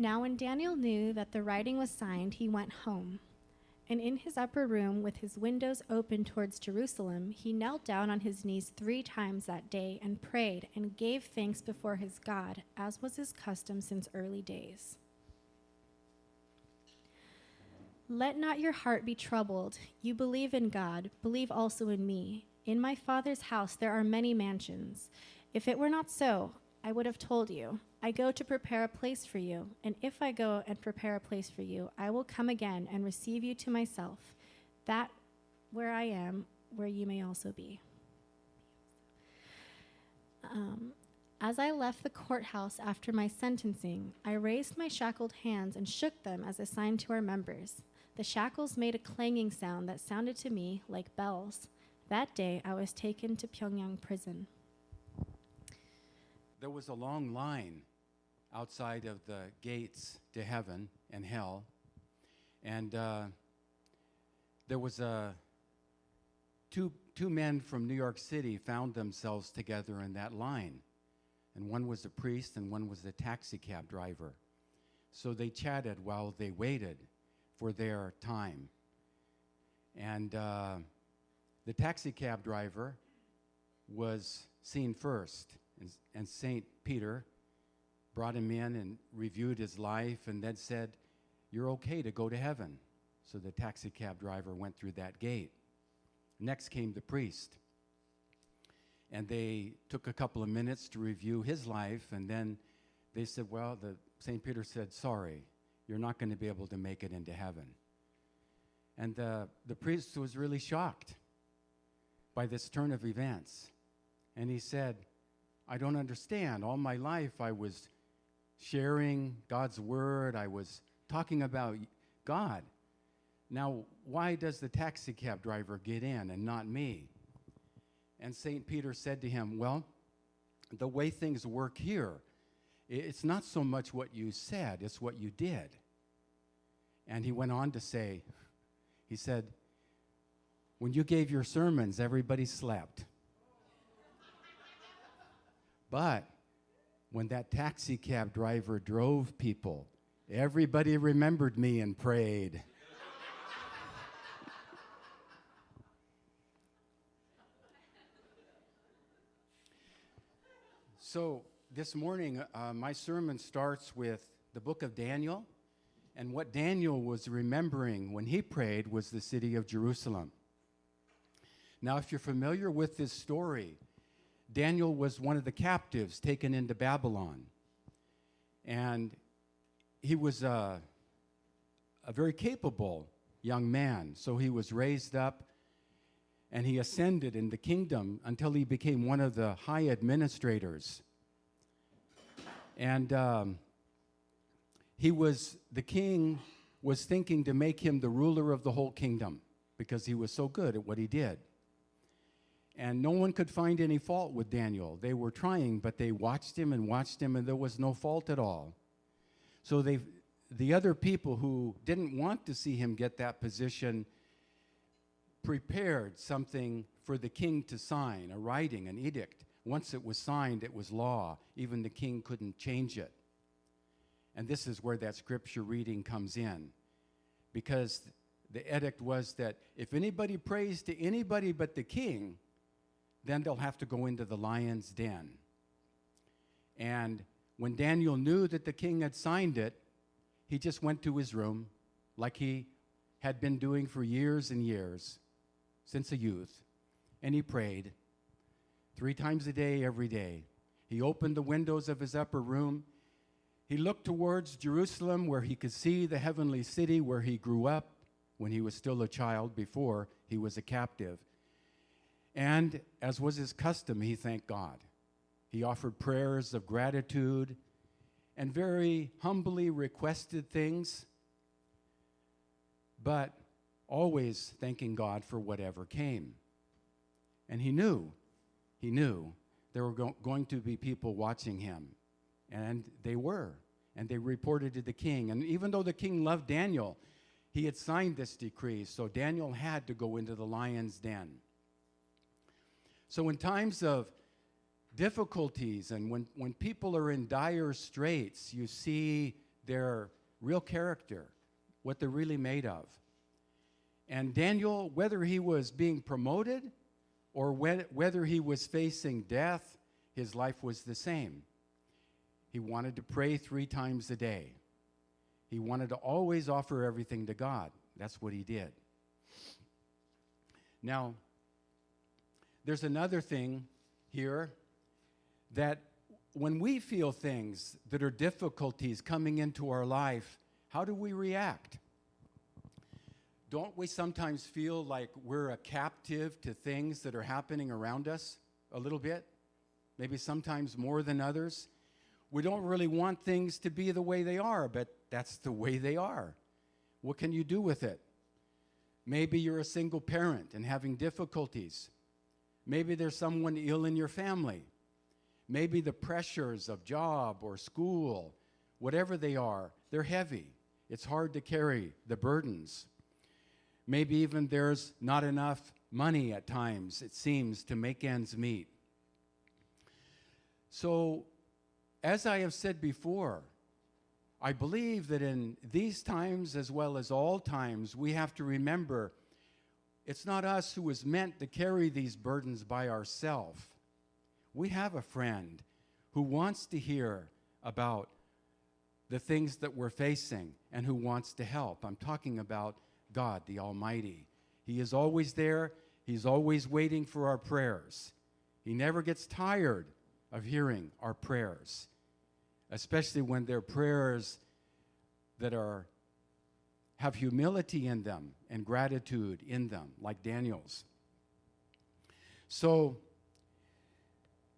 Now when Daniel knew that the writing was signed, he went home. And in his upper room, with his windows open towards Jerusalem, he knelt down on his knees 3 times that day and prayed and gave thanks before his God, as was his custom since early days. Let not your heart be troubled. You believe in God, believe also in me. In my Father's house there are many mansions. If it were not so, I would have told you. I go to prepare a place for you, and if I go and prepare a place for you, I will come again and receive you to myself, that where I am, where you may also be. As I left the courthouse after my sentencing, I raised my shackled hands and shook them as a sign to our members. The shackles made a clanging sound that sounded to me like bells. That day, I was taken to Pyongyang prison. There was a long line outside of the gates to heaven and hell, and there was two men from New York City found themselves together in that line, and one was a priest and one was a taxi cab driver. So they chatted while they waited for their time, and the taxi cab driver was seen first, and St. Peter brought him in and reviewed his life and then said, "You're okay to go to heaven." So the taxi cab driver went through that gate. Next came the priest, and they took a couple of minutes to review his life, and then they said, well, St. Peter said, "Sorry, you're not going to be able to make it into heaven." And the priest was really shocked by this turn of events, and he said, "I don't understand. All my life I was sharing God's word. I was talking about God. Now, why does the taxi cab driver get in and not me?" And St. Peter said to him, "Well, the way things work here, it's not so much what you said, it's what you did." And he went on to say, he said, "When you gave your sermons, everybody slept. But when that taxi cab driver drove people, everybody remembered me and prayed." So this morning, my sermon starts with the book of Daniel, and what Daniel was remembering when he prayed was the city of Jerusalem. Now, if you're familiar with this story, Daniel was one of the captives taken into Babylon, and he was a very capable young man. So he was raised up, and he ascended in the kingdom until he became one of the high administrators. And the king was thinking to make him the ruler of the whole kingdom because he was so good at what he did. And no one could find any fault with Daniel. They were trying, but they watched him, and there was no fault at all. So the other people who didn't want to see him get that position prepared something for the king to sign, a writing, an edict. Once it was signed, it was law. Even the king couldn't change it. And this is where that scripture reading comes in, because the edict was that if anybody prays to anybody but the king, then they'll have to go into the lion's den. And when Daniel knew that the king had signed it, he just went to his room like he had been doing for years and years, since a youth, and he prayed 3 times a day, every day. He opened the windows of his upper room. He looked towards Jerusalem, where he could see the heavenly city where he grew up when he was still a child, before he was a captive. And as was his custom, he thanked God. He offered prayers of gratitude and very humbly requested things, but always thanking God for whatever came. And he knew there were going to be people watching him. And they were. And they reported to the king. And even though the king loved Daniel, he had signed this decree, so Daniel had to go into the lion's den. So in times of difficulties and when people are in dire straits, you see their real character, what they're really made of. And Daniel, whether he was being promoted or whether he was facing death, his life was the same. He wanted to pray 3 times a day. He wanted to always offer everything to God. That's what he did. Now, there's another thing here, that when we feel things that are difficulties coming into our life, how do we react? Don't we sometimes feel like we're a captive to things that are happening around us a little bit? Maybe sometimes more than others. We don't really want things to be the way they are, but that's the way they are. What can you do with it? Maybe you're a single parent and having difficulties. Maybe there's someone ill in your family. Maybe the pressures of job or school, whatever they are, they're heavy. It's hard to carry the burdens. Maybe even there's not enough money at times, it seems, to make ends meet. So, as I have said before, I believe that in these times as well as all times, we have to remember it's not us who is meant to carry these burdens by ourselves. We have a friend who wants to hear about the things that we're facing and who wants to help. I'm talking about God, the Almighty. He is always there. He's always waiting for our prayers. He never gets tired of hearing our prayers, especially when they're prayers that have humility in them and gratitude in them, like Daniel's. So,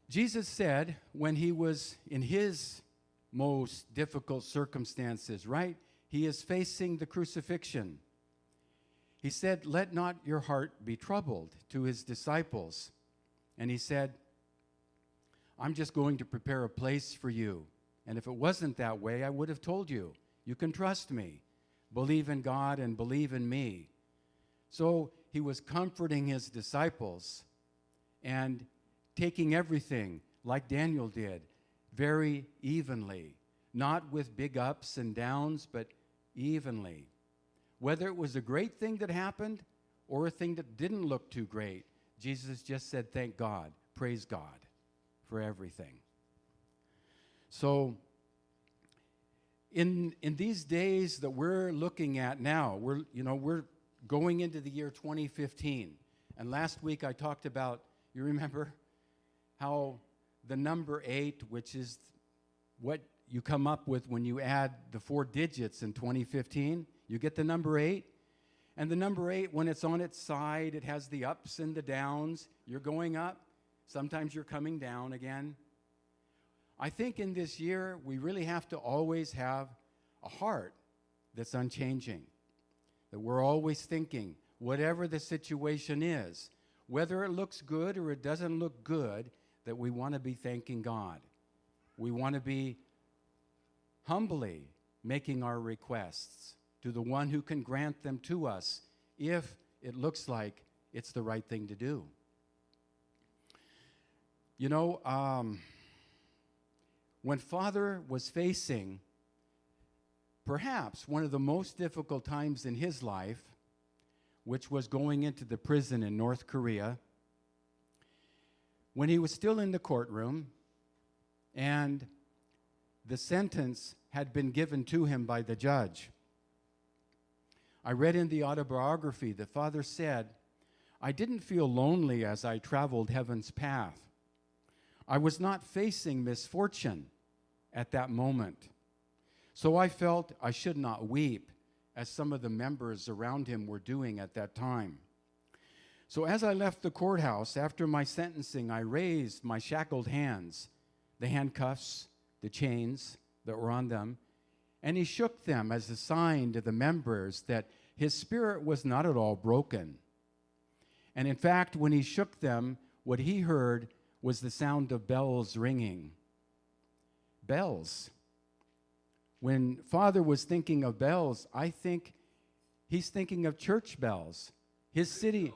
Jesus said when he was in his most difficult circumstances, right? He is facing the crucifixion. He said, "Let not your heart be troubled," to his disciples. And he said, "I'm just going to prepare a place for you. And if it wasn't that way, I would have told you. You can trust me. Believe in God and believe in me." So he was comforting his disciples and taking everything, like Daniel did, very evenly. Not with big ups and downs, but evenly. Whether it was a great thing that happened or a thing that didn't look too great, Jesus just said, "Thank God, praise God for everything." So, in these days that we're looking at now, we're going into the year 2015. And last week I talked about, you remember, how the number 8, which is what you come up with when you add the 4 digits in 2015, you get the number 8. And the number 8, when it's on its side, it has the ups and the downs. You're going up. Sometimes you're coming down again. I think in this year, we really have to always have a heart that's unchanging. That we're always thinking, whatever the situation is, whether it looks good or it doesn't look good, that we want to be thanking God. We want to be humbly making our requests to the one who can grant them to us if it looks like it's the right thing to do. You know, when Father was facing perhaps one of the most difficult times in his life, which was going into the prison in North Korea, when he was still in the courtroom and the sentence had been given to him by the judge. I read in the autobiography that Father said, "I didn't feel lonely as I traveled heaven's path. I was not facing misfortune at that moment. So I felt I should not weep, as some of the members around him were doing at that time. So as I left the courthouse after my sentencing, I raised my shackled hands, the handcuffs, the chains that were on them, and he shook them as a sign to the members that his spirit was not at all broken. And in fact, when he shook them, what he heard was the sound of bells ringing. Bells. When Father was thinking of bells, I think he's thinking of church bells. His city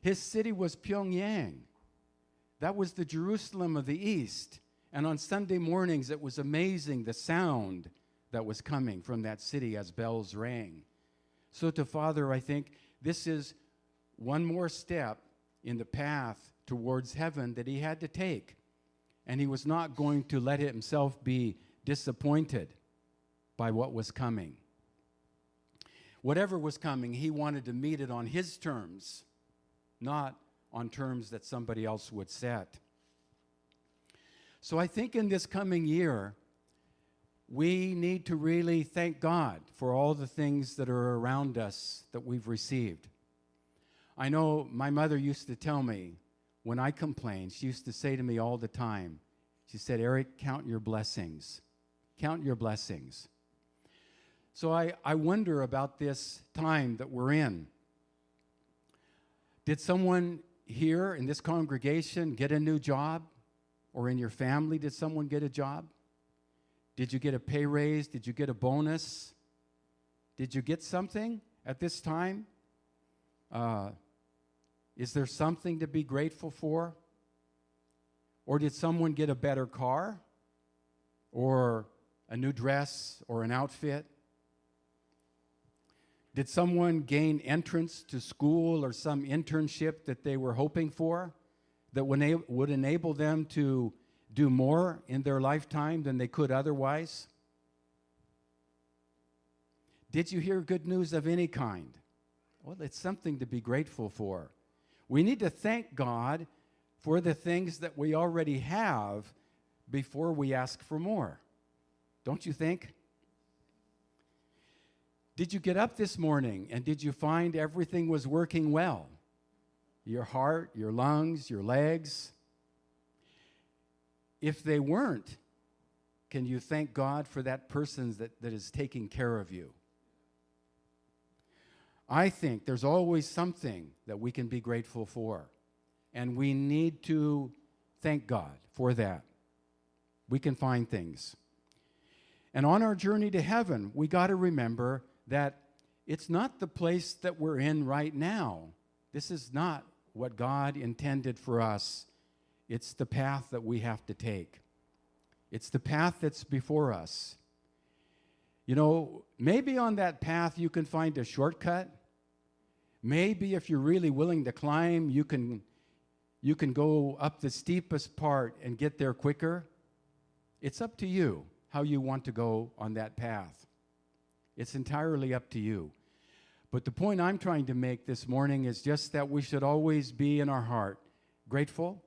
was Pyongyang. That was the Jerusalem of the East. And on Sunday mornings, it was amazing the sound that was coming from that city as bells rang. So to Father, I think this is one more step in the path towards heaven that he had to take. And he was not going to let himself be disappointed by what was coming. Whatever was coming, he wanted to meet it on his terms, not on terms that somebody else would set. So I think in this coming year, we need to really thank God for all the things that are around us that we've received. I know my mother used to tell me, when I complained, she used to say to me all the time, she said, "Eric, count your blessings. Count your blessings." So I wonder about this time that we're in. Did someone here in this congregation get a new job? Or in your family, did someone get a job? Did you get a pay raise? Did you get a bonus? Did you get something at this time? Is there something to be grateful for? Or did someone get a better car? Or a new dress or an outfit? Did someone gain entrance to school or some internship that they were hoping for that would enable them to do more in their lifetime than they could otherwise? Did you hear good news of any kind? Well, it's something to be grateful for. We need to thank God for the things that we already have before we ask for more. Don't you think? Did you get up this morning and did you find everything was working well? Your heart, your lungs, your legs? If they weren't, can you thank God for that person that is taking care of you? I think there's always something that we can be grateful for, and we need to thank God for that. We can find things. And on our journey to heaven, we got to remember that it's not the place that we're in right now. This is not what God intended for us. It's the path that we have to take. It's the path that's before us. You know, maybe on that path you can find a shortcut. Maybe if you're really willing to climb, you can go up the steepest part and get there quicker. It's up to you how you want to go on that path. It's entirely up to you. But the point I'm trying to make this morning is just that we should always be in our heart grateful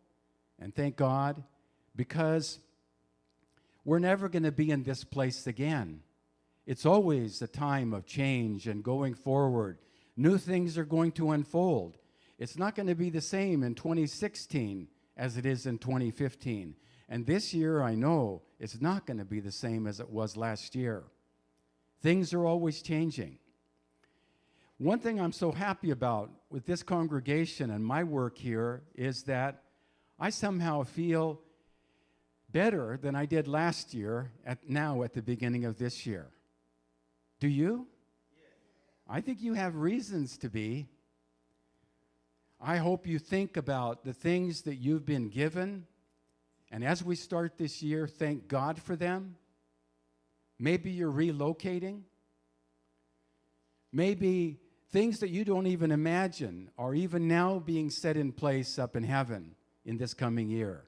and thank God, because we're never going to be in this place again. It's always a time of change and going forward. New things are going to unfold. It's not going to be the same in 2016 as it is in 2015. And this year, I know it's not going to be the same as it was last year. Things are always changing. One thing I'm so happy about with this congregation and my work here is that I somehow feel better than I did last year now at the beginning of this year. Do you? Yes. I think you have reasons to be. I hope you think about the things that you've been given, and as we start this year, thank God for them. Maybe you're relocating. Maybe things that you don't even imagine are even now being set in place up in heaven in this coming year.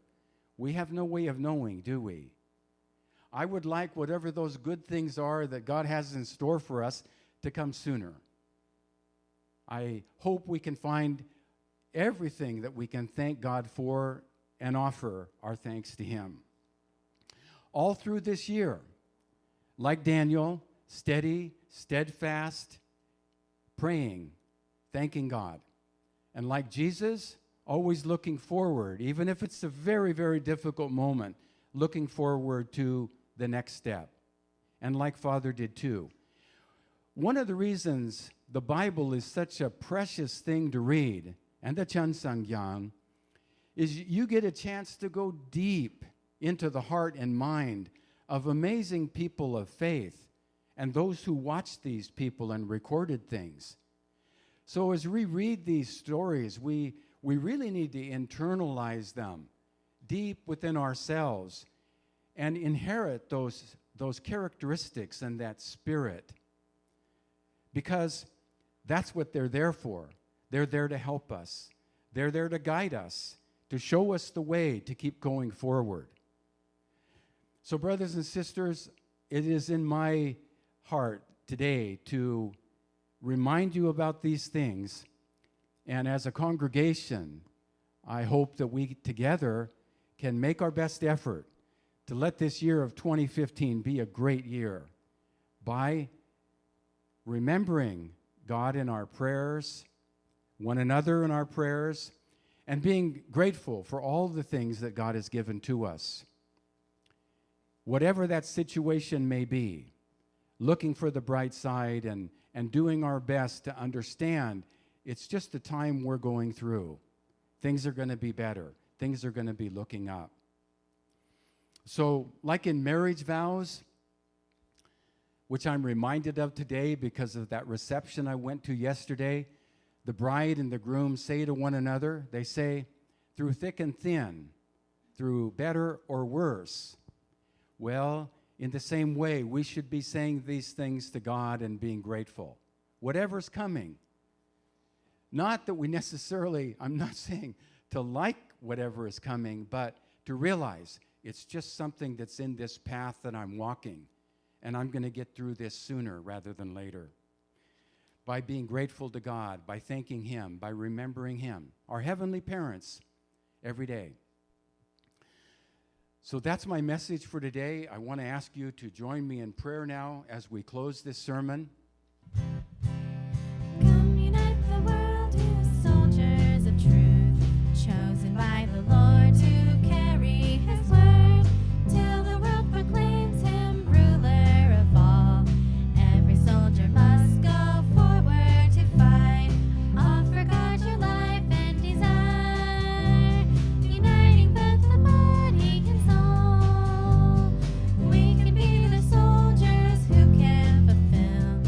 We have no way of knowing, do we? I would like whatever those good things are that God has in store for us to come sooner. I hope we can find everything that we can thank God for and offer our thanks to Him. All through this year, like Daniel, steady, steadfast, praying, thanking God. And like Jesus, always looking forward, even if it's a very, very difficult moment, looking forward to the next step. And like Father did too. One of the reasons the Bible is such a precious thing to read, and the Chansangyang, is you get a chance to go deep into the heart and mind of amazing people of faith and those who watched these people and recorded things. So as we read these stories, we really need to internalize them deep within ourselves and inherit those characteristics and that spirit, because that's what they're there for. They're there to help us. They're there to guide us, to show us the way to keep going forward. So, brothers and sisters, it is in my heart today to remind you about these things. And as a congregation, I hope that we together can make our best effort to let this year of 2015 be a great year by remembering God in our prayers, one another in our prayers, and being grateful for all the things that God has given to us. Whatever that situation may be, looking for the bright side and doing our best to understand it's just the time we're going through. Things are going to be better. Things are going to be looking up. So, like in marriage vows, which I'm reminded of today because of that reception I went to yesterday, the bride and the groom say to one another, they say, through thick and thin, through better or worse. Well, in the same way, we should be saying these things to God and being grateful. Whatever's coming. Not that we necessarily, I'm not saying to like whatever is coming, but to realize it's just something that's in this path that I'm walking, and I'm going to get through this sooner rather than later. By being grateful to God, by thanking Him, by remembering Him, our heavenly parents, every day. So that's my message for today. I want to ask you to join me in prayer now as we close this sermon. Come unite the world to soldiers of truth, chosen by the Lord to carry His word, till the world proclaims Him ruler of all. Every soldier must go forward to fight. Offer God your life and desire, uniting both the body and soul. We can be the soldiers who can fulfill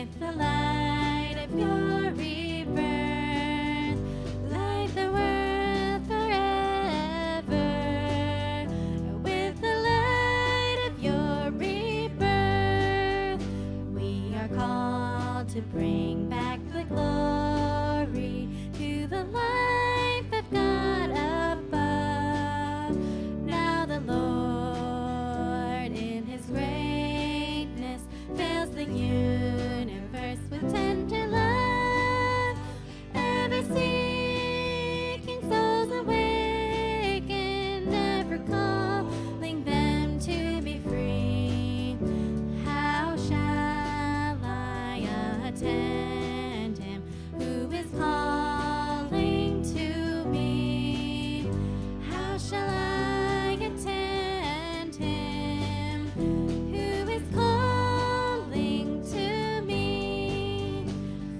with the light of your rebirth, light the world forever. With the light of your rebirth, we are called to bring back the glory to the life of God above. Now the Lord in his greatness fills the universe with tender love, ever seeking souls awakened, ever calling them to be free. How shall I attend him who is calling to me? How shall I attend him who is calling to me?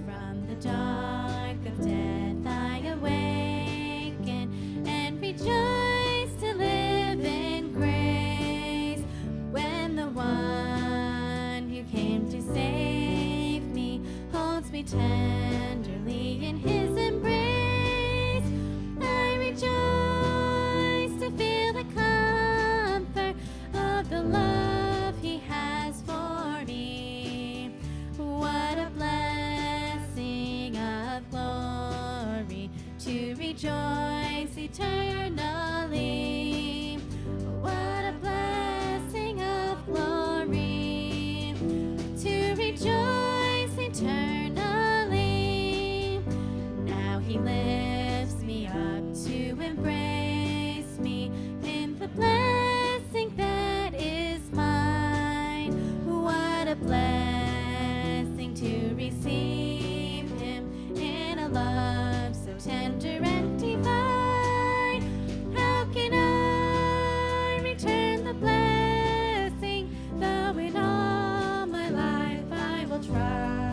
From the dark of death I awaken and rejoice to live in grace, when the one who came to save me holds me tenderly in his embrace. I rejoice to feel the comfort of the love he has for me. What a blessing of glory to rejoice eternally. What a blessing of glory to rejoice eternally. Now he lifts me up to embrace me in the blessing that is mine. What a blessing to receive him in a love so tender and divine. How can I return the blessing, though in all my life I will try?